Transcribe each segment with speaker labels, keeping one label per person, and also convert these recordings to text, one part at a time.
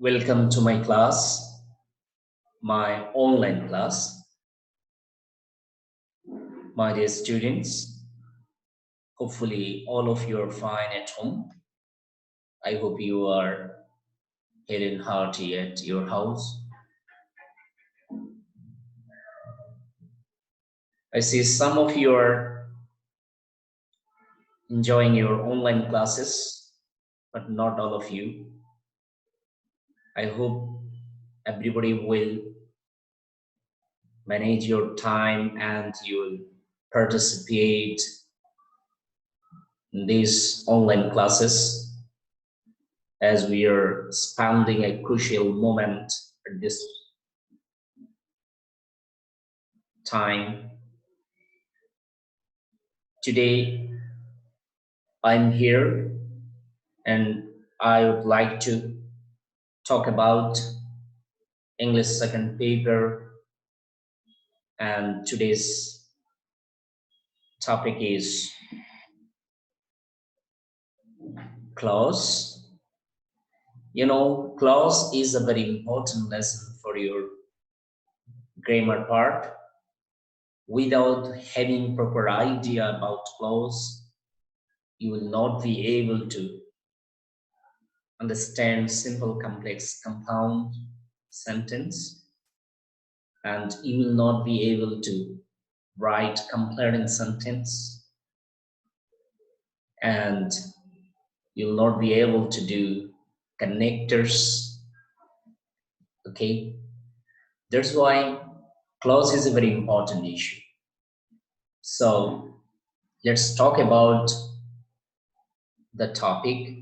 Speaker 1: Welcome to my class, my online class. My dear students, hopefully all of you are fine at home. I hope you are hale and hearty at your house. I see some of you are enjoying your online classes, but not all of you. I hope everybody will manage your time and you will participate in these online classes as we are spending a crucial moment at this time. Today, I'm here and I would like to talk about English second paper, and today's topic is clause. You know, clause is a very important lesson for your grammar part. Without having proper idea about clause, you will not be able to understand simple, complex, compound sentence, and you will not be able to write comparing sentence, and you'll not be able to do connectors. Okay, that's why clause is a very important issue. So let's talk about the topic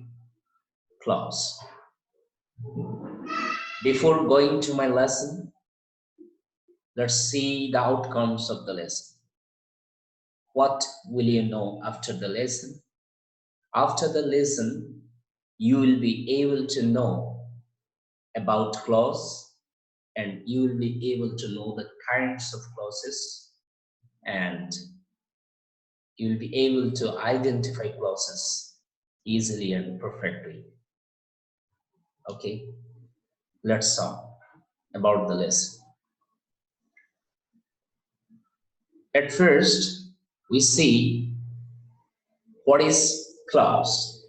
Speaker 1: clause. Before going to my lesson, let's see the outcomes of the lesson. What will you know after the lesson? After the lesson, you will be able to know about clause, and you will be able to know the kinds of clauses, and you will be able to identify clauses easily and perfectly. Okay, let's talk about the lesson. At first, we see what is clause.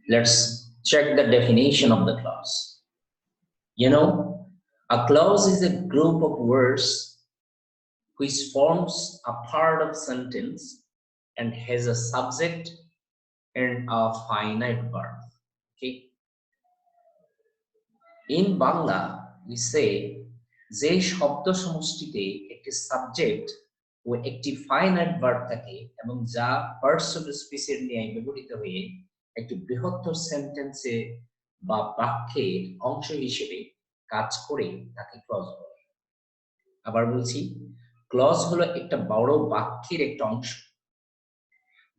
Speaker 1: Let's check the definition of the clause. You know, a clause is a group of words which forms a part of sentence and has a subject and a finite verb. Okay. In Bangla, we say যে শব্দ সমষ্টিতে একটি subject ও একটি finite verb থাকে এবং যা parts of স্পিচের ন্যায় ব্যবহৃত হয়ে একটি বৃহত্তর সেন্টেন্সে বা বাক্যের অংশ হিসেবে কাজ করে তাকে ক্লজ বলে। আবার বলছি, ক্লজ হলো একটা বড় বাক্যের একটা অংশ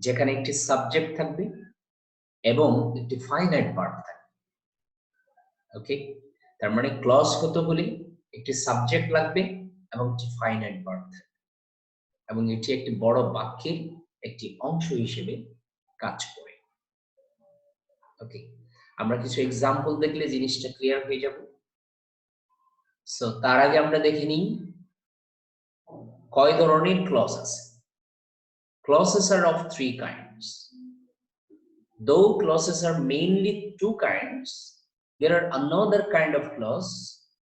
Speaker 1: যেখানে একটি সাবজেক্ট থাকবে এবং একটি ফাইনাইট ভার্ব থাকবে। ওকে, তার মানে ক্লজ হতে হলে একটি সাবজেক্ট লাগবে এবং একটি ফাইনাইট ভার্ব থাকবে এবং এটি একটি বড় বাক্যের একটি অংশ হিসেবে কাজ করে। ওকে, আমরা কিছু এক্সাম্পল দেখলে জিনিসটা ক্লিয়ার হয়ে যাবে। সো তার আগে আমরা দেখে নিই কয় ধরনের ক্লজ আছে। Clauses are of three kinds. Though clauses are mainly two kinds, there are another kind of clause,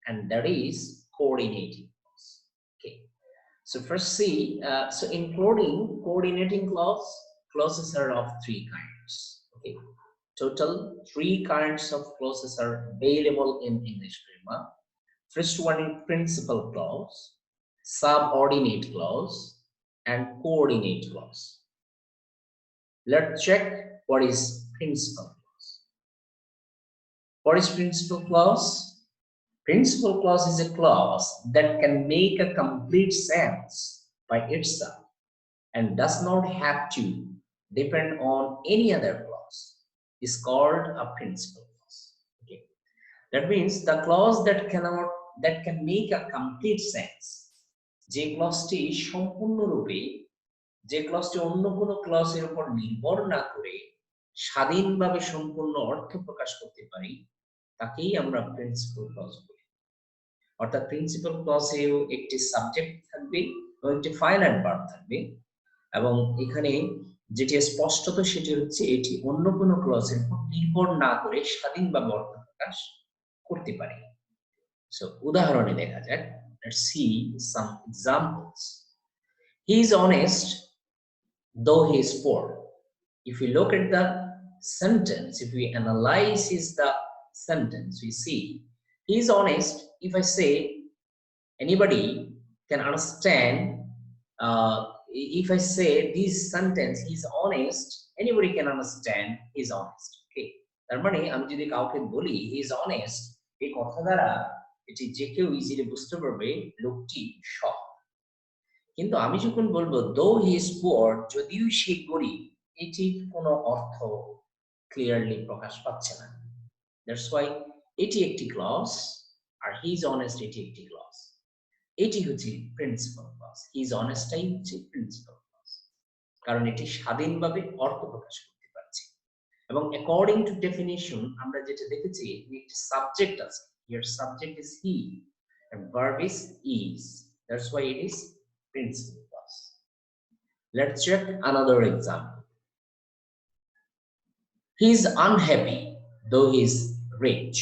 Speaker 1: and that is coordinating clause. Okay, so first see, so including coordinating clause, clauses are of three kinds. Okay, total three kinds of clauses are available in English grammar. First one is principal clause, subordinate clause, and coordinate clause. Let's check what is principal clause. What is principal clause? Principal clause is a clause that can make a complete sense by itself and does not have to depend on any other clause. It's called a principal clause. Okay, that means the clause that can make a complete sense. যে ক্লজটি সম্পূর্ণরূপে, যে ক্লজটি অন্য কোনো ক্লজের উপর নির্ভর না করে স্বাধীনভাবে সম্পূর্ণ অর্থ প্রকাশ করতে পারে, তাকেই আমরা প্রিন্সিপাল ক্লজ বলি। অর্থাৎ প্রিন্সিপাল ক্লজেও একটি সাবজেক্ট থাকবে এবং একটি ফাইনাইট ভার্ব থাকবে, এবং এখানে যেটি স্পষ্টত সেটি হচ্ছে এটি অন্য কোনো ক্লজের উপর নির্ভর না করে স্বাধীনভাবে অর্থ প্রকাশ করতে পারে। সো উদাহরণে দেখা যাক, let's see some examples. He is honest though he is poor. If we look at the sentence, if we analyze the sentence, we see he is honest. If I say anybody can understand, if I say this sentence, he is honest, anybody can understand he is honest. Okay, তার মানে আমি যদি কাউকে বলি he is honest, এই কথা দ্বারা এটি যে কেউ ইজিলি বুঝতে পারবে লোকটি সৎ। কিন্তু আমি যখন বলবো though he is poor, যদিও সে গরিব, এটির কোনো অর্থ ক্লিয়ারলি প্রকাশ পাচ্ছে না। দ্যাটস ওয়াই এটি একটি ক্লজ, আর he is honest এটি একটি ক্লজ। এটি হচ্ছে প্রিন্সিপাল ক্লজ। he is honestটাই হচ্ছে প্রিন্সিপাল ক্লজ, কারণ এটি স্বাধীনভাবে অর্থ প্রকাশ করতে পারছে। এবং অ্যাকর্ডিং টু ডেফিনিশন আমরা যেটা দেখেছি, একটি সাবজেক্ট আছে, here subject is he and verb is. That's why it is principal clause. Let's check another example. He is unhappy though he is rich.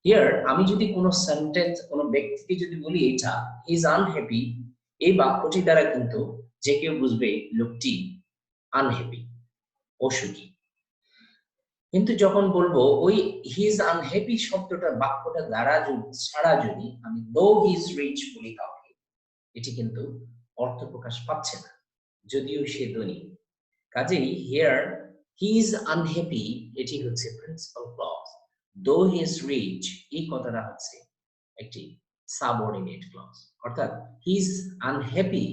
Speaker 1: Here আমি যদি কোনো সেন্টেন্স কোনো ব্যক্তিকে যদি বলি এটা he is unhappy, এই বাক্যটি দ্বারা কিন্তু যে কেউ বুঝবে লোকটি আনহ্যাপি, অসুখী। কিন্তু যখন বলবো ওই he is unhappy শব্দটা বাক্যটা দ্বারা ছাড়া যদি আমি though he is rich বলি কাউকে, এটি কিন্তু অর্থ প্রকাশ পাচ্ছে না, যদিও সে ধনী। কাজেই here he is unhappy এটি হচ্ছে principal clause, though he is rich এই কথাটা হচ্ছে একটি সাবঅর্ডিনেট ক্লজ। অর্থাৎ he is unhappy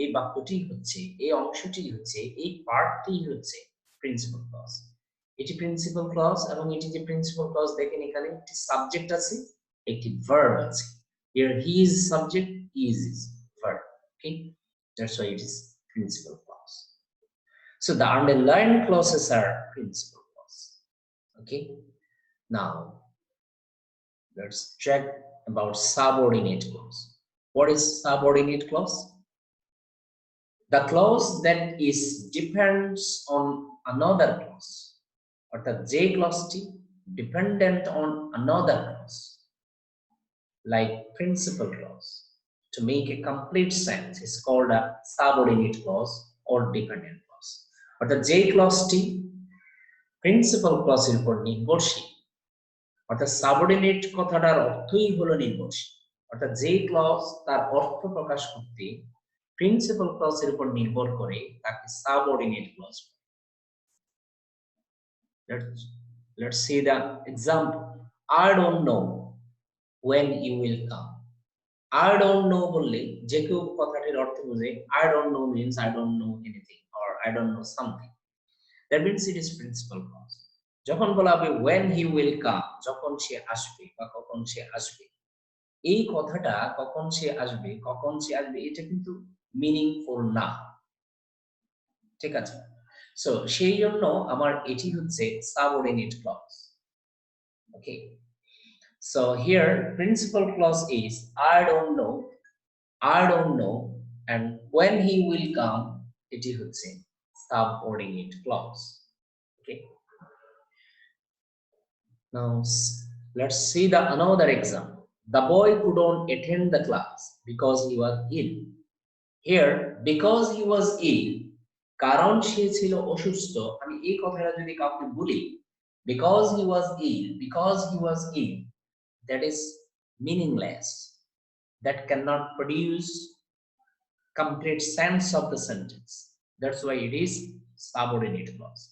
Speaker 1: এই বাক্যটি হচ্ছে, এই অংশটি হচ্ছে, এই পার্টটি হচ্ছে প্রিন্সিপাল ক্লজ। এটি প্রিন্সিপাল ক্লজ, এবং এটি যে প্রিন্সিপাল ক্লজ দেখেন এখানে একটি সাবজেক্ট আছে, একটি ভার্ব আছে। here he is subject, is verb. Okay, that's why it is principal clause. So the underlined clauses are principal clause. Okay, now let's check about subordinate clause. What is subordinate clause? The clause that is depends on another clause, অর্থাৎ যে ক্লজটি dependent on another clause, like principal clause. To make a complete sense is called a subordinate clause or dependent clause. অর্থাৎ যে ক্লজটি principal ক্লজের উপর নির্ভরশীল, অর্থাৎ subordinate কথাটার অর্থই হলো নির্ভরশীল, অর্থাৎ যে ক্লজ তার অর্থ প্রকাশ করতে প্রিন্সিপাল ক্লজের উপর নির্ভর করে তাকে subordinate clause. Let's see the example. I don't know when you will come. I don't know বললে যে কেউ কথাটির অর্থ বুঝে I don't know means I don't know anything or I don't know something. That means it is principal clause. যখন বলা হবে when he will come, যখন সে আসবে বা কখন সে আসবে, এই কথাটা কখন সে আসবে এটা কিন্তু মিনিংফুল না, ঠিক আছে? সো সেই জন্য আমার এটি হচ্ছে subordinate clause. Okay, so here principal clause is I don't know and when he will come, এটি হচ্ছে subordinate clause. Okay, now let's see the another example. The boy couldn't attend the class because he was ill. Here because he was ill, কারণ সে ছিল অসুস্থ, আমি এই কথাটা যদি কাউকে বলি because he was ill, that is meaningless, that cannot produce complete sense of the sentence. That's why it is subordinate clause.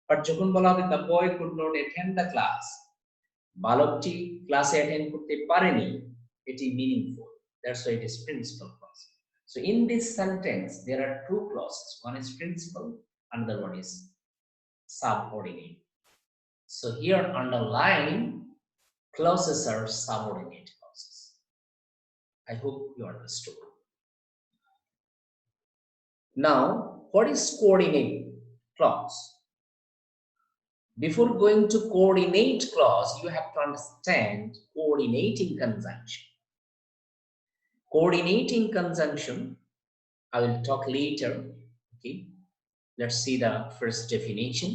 Speaker 1: But যখন বলা হবে the boy could not attend the class, বালকটি ক্লাসে অ্যাটেন্ড করতে পারেনি, এটি meaningful. That's why it is principal clause. So in this sentence there are two clauses, one is principal, another one is subordinate. So here underlying clauses are subordinate clauses. I hope you understood. Now, what is coordinate clause? Before going to coordinate clause, you have to understand coordinating conjunction. Coordinating conjunction, I will talk later. Okay, let's see the first definition.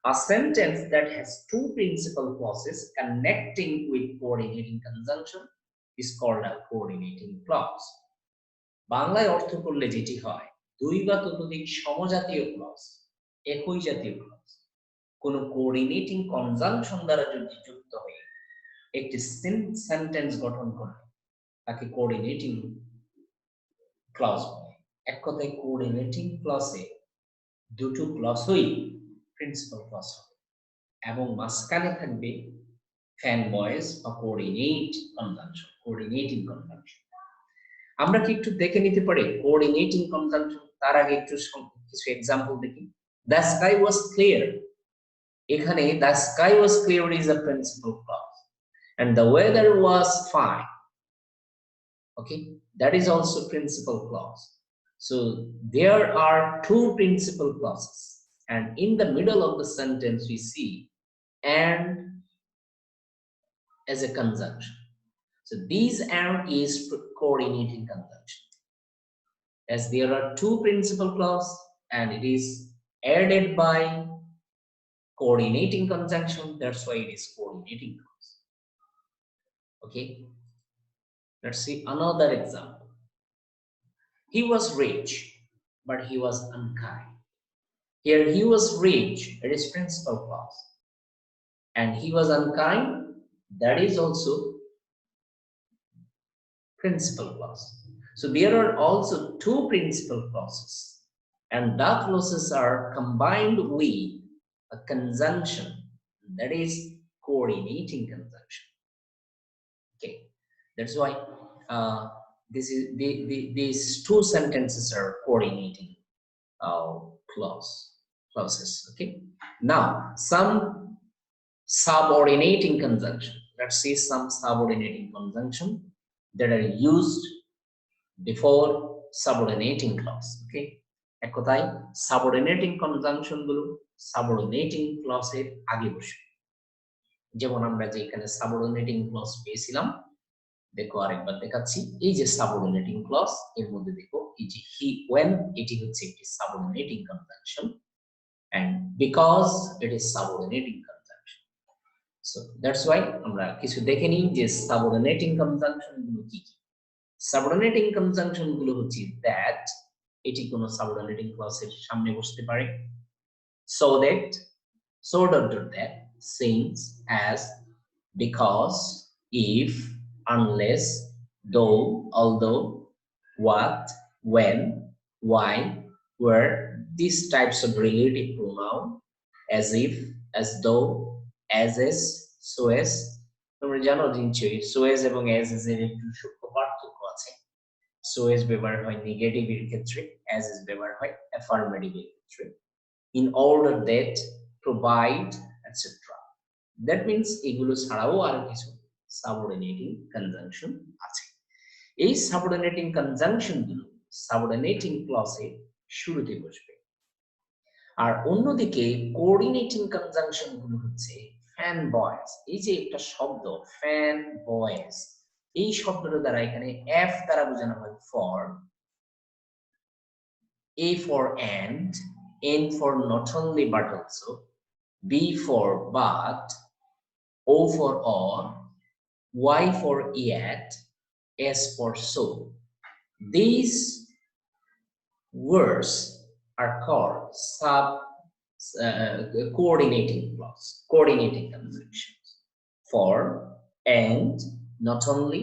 Speaker 1: A sentence that has two principal clauses connecting with coordinating conjunction is called a coordinating clause. বাংলায় অর্থ করলে যেটি হয়, দুই বা ততোধিক সমজাতীয় clause, একই জাতীয় ক্লজ কোন কোঅর্ডিনেটিং কনজাংশন দ্বারা যদি যুক্ত হয়ে একটি সেন্টেন্স গঠন করে তাকে কোঅর্ডিনেটিং ক্লজ বলে। এক কথায় কোঅর্ডিনেটিং ক্লজে দুটো ক্লজই প্রিন্সিপাল ক্লজ হবে এবং মাঝখানে থাকবে ফ্যান ভয়েস বা কোঅর্ডিনেটিং কনজাংশন। আমরা কি একটু দেখে নিতে পারি কোঅর্ডিনেটিং কনজাংশন? তার আগে একটু কিছু एग्जांपल দেখি। The sky was clear. এখানে the sky was clear is a principal clause and the weather was fine. Okay, that is also principal clause. So there are two principal clauses and in the middle of the sentence we see and as a conjunction. So these and is coordinating conjunction. As there are two principal clause and it is added by coordinating conjunction, that's why it is coordinating clause. Okay, let's see another example. He was rich but he was unkind. Here he was rich, it is principal clause, and he was unkind, that is also principal clause. So there are also two principal clauses and the clauses are combined with a conjunction, that is coordinating conjunction. Okay, that's why these two sentences are coordinating clauses. Okay, now some subordinating conjunction. Let's see some subordinating conjunction that are used before subordinating clause. Okay, এক কথায় subordinating conjunction গুলো subordinating clause এর আগে বসে। যেমন আমরা যে এখানে subordinating clause পেয়েছিলাম, দেখো আরেকবার দেখাচ্ছি। এই যে subordinating clause এর মধ্যে দেখো এই যে he when এটি হচ্ছে একটি subordinating conjunction and because it is subordinating conjunction. So that's why আমরা কিছু দেখে নিই যে subordinating conjunction গুলো কি কি। Subordinating conjunction গুলো হচ্ছে that এটি কোনো subordinating clause এর সামনে বসতে পারে, so that, so that, since, as, because, if, unless, though, although, what, when, why, where, these types of relative pronoun, as if, as though, as is, so as. তোমরা জানো নিশ্চয়ই so as এবং as is এর একটু সূক্ষ্ম পার্থক্য আছে। so as ব্যবহার হয় নেগেটিভ এর ক্ষেত্রে, as is ব্যবহার হয় অ্যাফার্মেটিভ এর ক্ষেত্রে। in order that, provide, etc. that means এগুলো ছাড়াও আরো কিছু সাবঅর্ডিনেটিং কনজাংশন আছে। এই সাবঅর্ডিনেটিং কনজাংশন গুলো সাবঅর্ডিনেটিং ক্লজে শুরুতে বসবে। আর অন্যদিকে কোঅর্ডিনেটিং কনজাংশন গুলো হচ্ছে ফ্যান ভয়েস। এই যে একটা শব্দ ফ্যান ভয়েস, এই শব্দটার দ্বারা এখানে এফ দ্বারা বোঝানো হয় for, A for and, N for not only but also, B for but, O for or, Y for yet, S for so. These words are called coordinating clause, coordinating conjunctions. For, and, not only,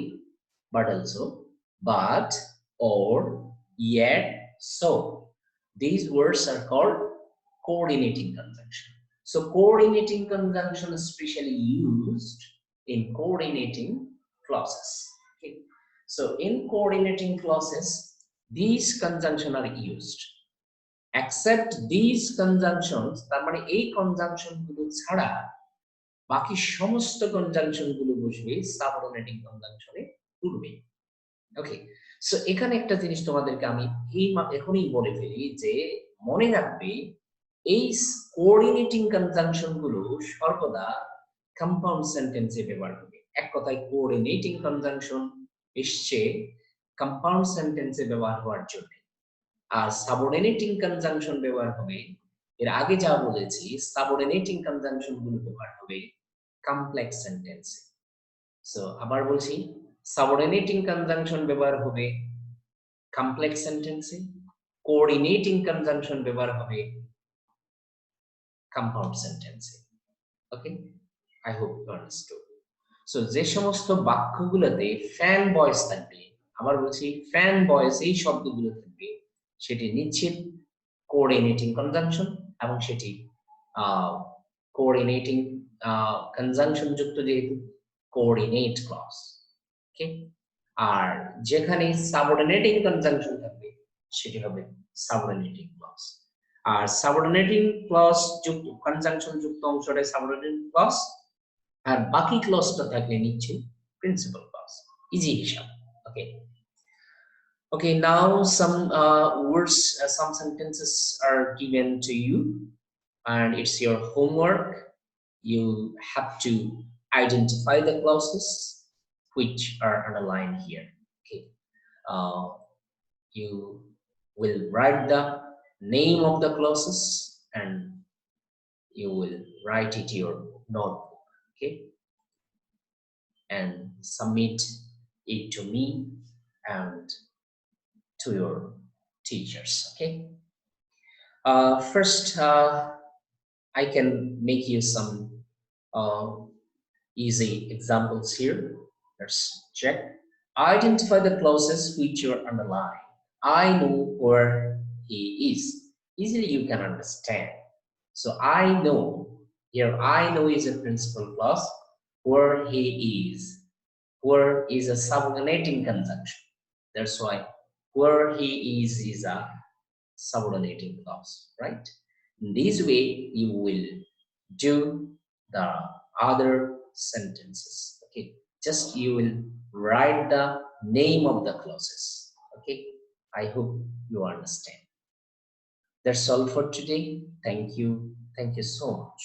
Speaker 1: but also, but, or, yet, so. These words are called coordinating conjunction. So coordinating conjunction is specially used in coordinating clauses. Okay. So in coordinating clauses, these conjunctions are used. Except these conjunctions, তার মানে এই conjunction গুলো ছাড়া বাকি সমস্ত conjunction গুলো বসবে subordinating কনজাংশনে পূর্বে। ওকে, সো এখানে একটা জিনিস তোমাদেরকে আমি এখনই বলে ফেলি যে মনে রাখবে এই কোঅর্ডিনেটিং কনজাংশন গুলো সর্বদা কম্পাউন্ড সেন্টেন্সে ব্যবহার হবে। এক কথায় কোঅর্ডিনেটিং কনজাংশন এসছে কম্পাউন্ড সেন্টেন্সে ব্যবহার হওয়ার জন্য, আর সাবঅর্ডিনেটিং কনজাংশন ব্যবহার হবে, এর আগে যা বলেছি সাবঅর্ডিনেটিং কনজাংশন গুলো ব্যবহার হবে কমপ্লেক্স সেন্টেন্সে। সো আবার বলছি, সাবঅর্ডিনেটিং কনজাংশন ব্যবহার হবে কমপ্লেক্স সেন্টেন্সে, কোঅর্ডিনেটিং কনজাংশন ব্যবহার হবে কম্পাউন্ড সেন্টেন্সে। Okay, I hope you understood. So যে সমস্ত বাক্যগুলোতে ফ্যান ভয়েস থাকবে, আবার বলছি ফ্যান ভয়েস এই শব্দগুলো থাকবে, সেটি নিশ্চিত কোঅর্ডিনেটিং কনজাংশন এবং সেটি কোঅর্ডিনেটিং কনজাংশন যুক্ত যেহেতু কোঅর্ডিনেট ক্লজ। ওকে, আর যেখানে সাবঅর্ডিনেটিং কনজাংশন থাকবে সেটি হবে সাবঅর্ডিনেটিং ক্লজ। আর সাবঅর্ডিনেটিং ক্লজ যুক্ত কনজাংশন যুক্ত অংশটা সাবঅর্ডিনেটিং ক্লজ, আর বাকি ক্লজটা থাকলে নিচ্ছে প্রিন্সিপাল ক্লজ। ইজি হিসাব। ওকে, okay, now some words, some sentences are given to you and it's your homework. You have to identify the clauses which are underlined here. Okay, you will write the name of the clauses and you will write it in your notebook. Okay, and submit it to me and to your teachers. Okay, first I can make you some easy examples here. Let's check. Identify the clauses which are underlined. I know where he is. Easily you can understand. So I know, here I know is a principal clause. Where he where is a subordinating conjunction. That's why where he is a subordinating clause, right? In this way you will do the other sentences. Okay, just you will write the name of the clauses. Okay, I hope you understand. That's all for today. Thank you so much.